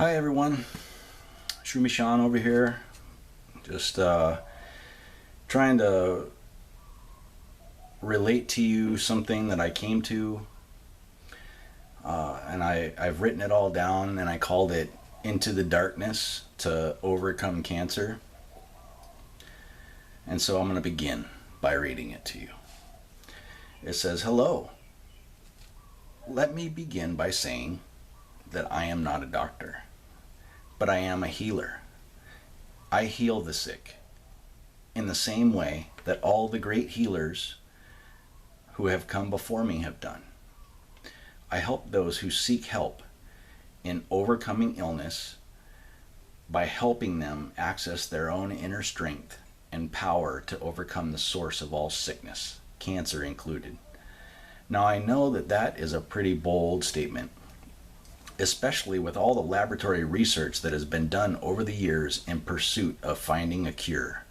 Hi everyone, Shroomy Sean over here. Just trying to relate to you something that I came to, and I've written it all down, and I called it Into the Darkness to Overcome Cancer. And so I'm going to begin by reading it to you. It says, "Hello. Let me begin by saying that I am not a doctor, but I am a healer. I heal the sick in the same way that all the great healers who have come before me have done. I help those who seek help in overcoming illness by helping them access their own inner strength and power to overcome the source of all sickness, cancer included." Now I know that that is a pretty bold statement, especially with all the laboratory research that has been done over the years in pursuit of finding a cure.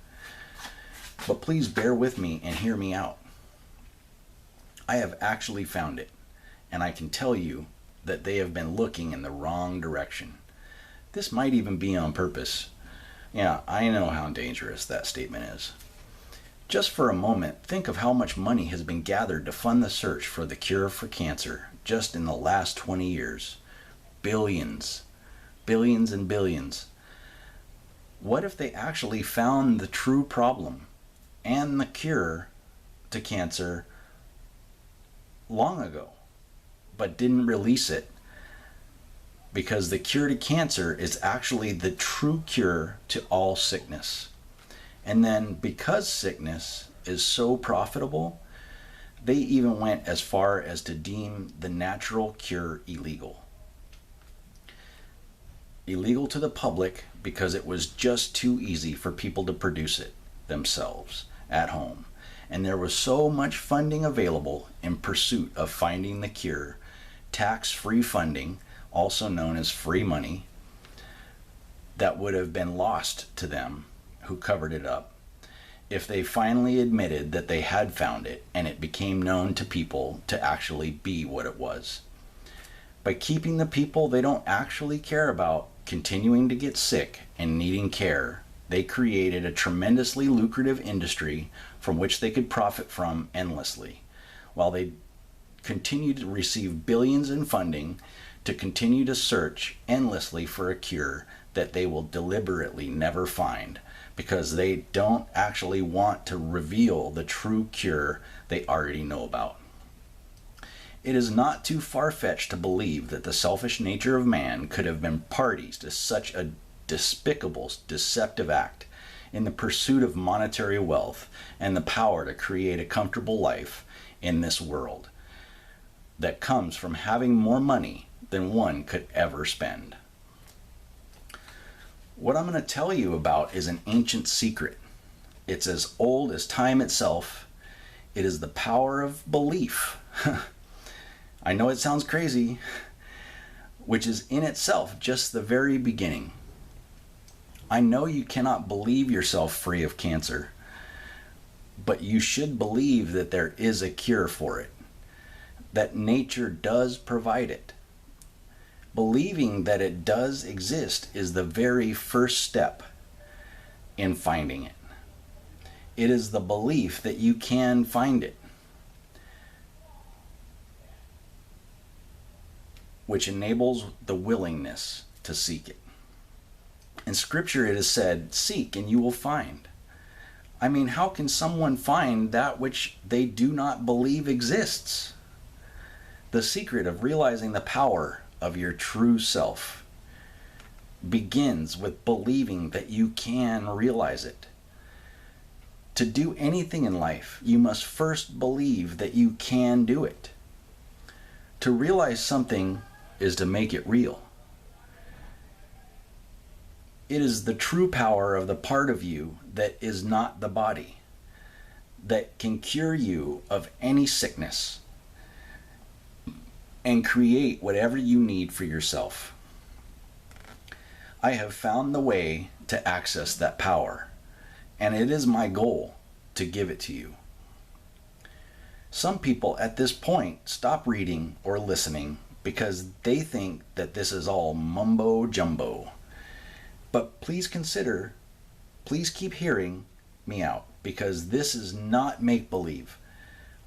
But please bear with me and hear me out. I have actually found it, and I can tell you that they have been looking in the wrong direction. This might even be on purpose. Yeah, I know how dangerous that statement is. Just for a moment, think of how much money has been gathered to fund the search for the cure for cancer just in the last 20 years. Billions. Billions and billions. What if they actually found the true problem and the cure to cancer long ago, but didn't release it? Because the cure to cancer is actually the true cure to all sickness. And then because sickness is so profitable, they even went as far as to deem the natural cure illegal. Illegal to the public because it was just too easy for people to produce it themselves at home. And there was so much funding available in pursuit of finding the cure, tax-free funding, also known as free money, that would have been lost to them who covered it up if they finally admitted that they had found it and it became known to people to actually be what it was. By keeping the people they don't actually care about continuing to get sick and needing care, they created a tremendously lucrative industry from which they could profit from endlessly, while they continue to receive billions in funding to continue to search endlessly for a cure that they will deliberately never find, because they don't actually want to reveal the true cure they already know about. It is not too far-fetched to believe that the selfish nature of man could have been parties to such a despicable, deceptive act in the pursuit of monetary wealth and the power to create a comfortable life in this world that comes from having more money than one could ever spend. What I'm going to tell you about is an ancient secret. It's as old as time itself. It is the power of belief. I know it sounds crazy, which is in itself just the very beginning. I know you cannot believe yourself free of cancer, but you should believe that there is a cure for it, that nature does provide it. Believing that it does exist is the very first step in finding it. It is the belief that you can find it, which enables the willingness to seek it. In Scripture it is said, "Seek and you will find." I mean, how can someone find that which they do not believe exists? The secret of realizing the power of your true self begins with believing that you can realize it. To do anything in life, you must first believe that you can do it. To realize something is to make it real. It is the true power of the part of you that is not the body that can cure you of any sickness and create whatever you need for yourself. I have found the way to access that power, and it is my goal to give it to you. Some people at this point stop reading or listening because they think that this is all mumbo jumbo. But please keep hearing me out, because this is not make-believe.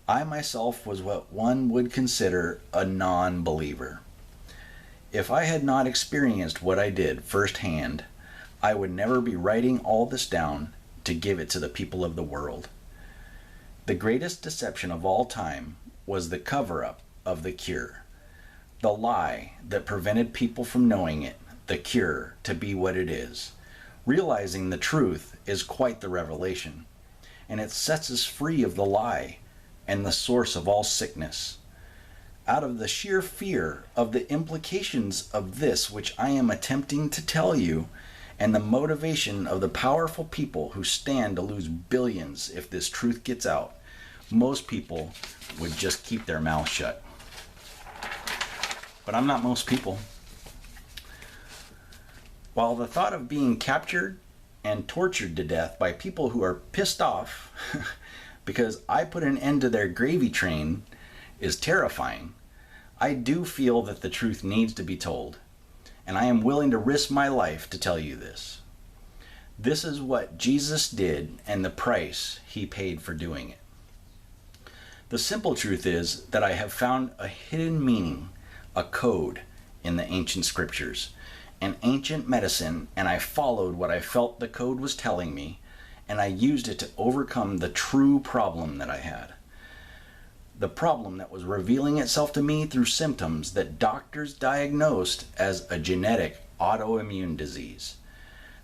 I myself was what one would consider a non-believer. If I had not experienced what I did firsthand, I would never be writing all this down to give it to the people of the world. The greatest deception of all time was the cover-up of the cure. The lie that prevented people from knowing it, the cure, to be what it is. Realizing the truth is quite the revelation, and it sets us free of the lie and the source of all sickness. Out of the sheer fear of the implications of this which I am attempting to tell you, and the motivation of the powerful people who stand to lose billions if this truth gets out, most people would just keep their mouth shut. But I'm not most people. While the thought of being captured and tortured to death by people who are pissed off because I put an end to their gravy train is terrifying, I do feel that the truth needs to be told, and I am willing to risk my life to tell you this. This is what Jesus did and the price he paid for doing it. The simple truth is that I have found a hidden meaning, a code in the ancient scriptures, an ancient medicine, and I followed what I felt the code was telling me, and I used it to overcome the true problem that I had. The problem that was revealing itself to me through symptoms that doctors diagnosed as a genetic autoimmune disease.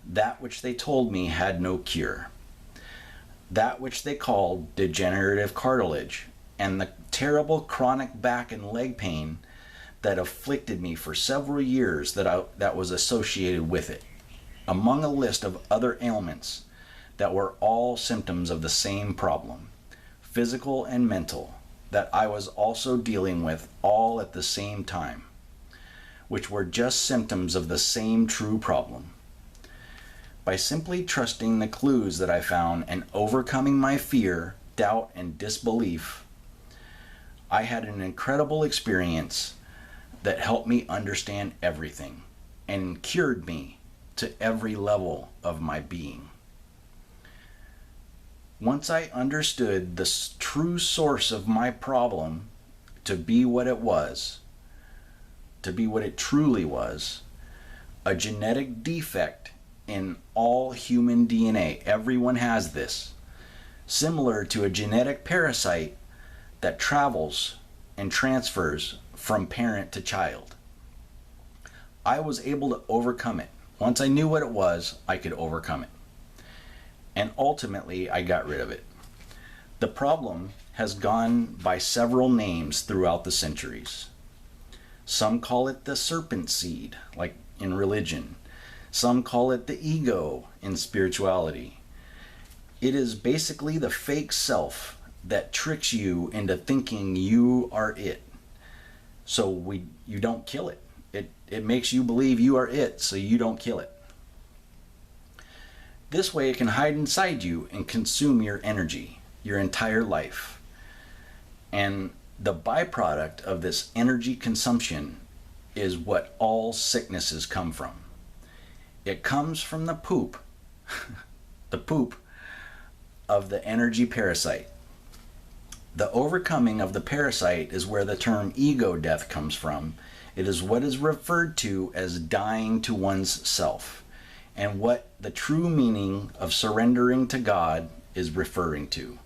That which they told me had no cure. That which they called degenerative cartilage, and the terrible chronic back and leg pain that afflicted me for several years that was associated with it, among a list of other ailments that were all symptoms of the same problem, physical and mental, that I was also dealing with all at the same time, which were just symptoms of the same true problem. By simply trusting the clues that I found and overcoming my fear, doubt, and disbelief, I had an incredible experience that helped me understand everything and cured me to every level of my being. Once I understood the true source of my problem to be what it was, to be what it truly was, a genetic defect in all human DNA. Everyone has this, similar to a genetic parasite that travels and transfers from parent to child. I was able to overcome it. Once I knew what it was, I could overcome it. And ultimately, I got rid of it. The problem has gone by several names throughout the centuries. Some call it the serpent seed, like in religion. Some call it the ego in spirituality. It is basically the fake self that tricks you into thinking you are it. So you don't kill it. It makes you believe you are it, so you don't kill it. This way it can hide inside you and consume your energy, your entire life. And the byproduct of this energy consumption is what all sicknesses come from. It comes from the poop, the poop of the energy parasite. The overcoming of the parasite is where the term ego death comes from. It is what is referred to as dying to one's self, and what the true meaning of surrendering to God is referring to.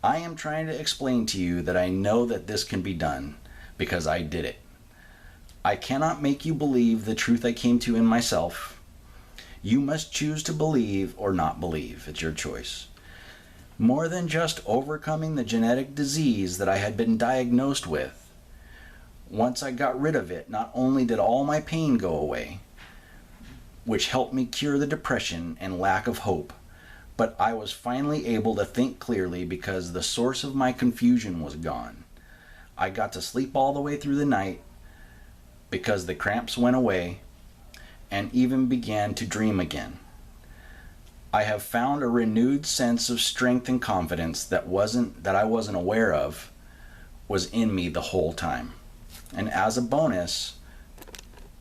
I am trying to explain to you that I know that this can be done because I did it. I cannot make you believe the truth I came to in myself. You must choose to believe or not believe. It's your choice. More than just overcoming the genetic disease that I had been diagnosed with, once I got rid of it, not only did all my pain go away, which helped me cure the depression and lack of hope, but I was finally able to think clearly because the source of my confusion was gone. I got to sleep all the way through the night because the cramps went away, and even began to dream again. I have found a renewed sense of strength and confidence that I wasn't aware of was in me the whole time. And as a bonus,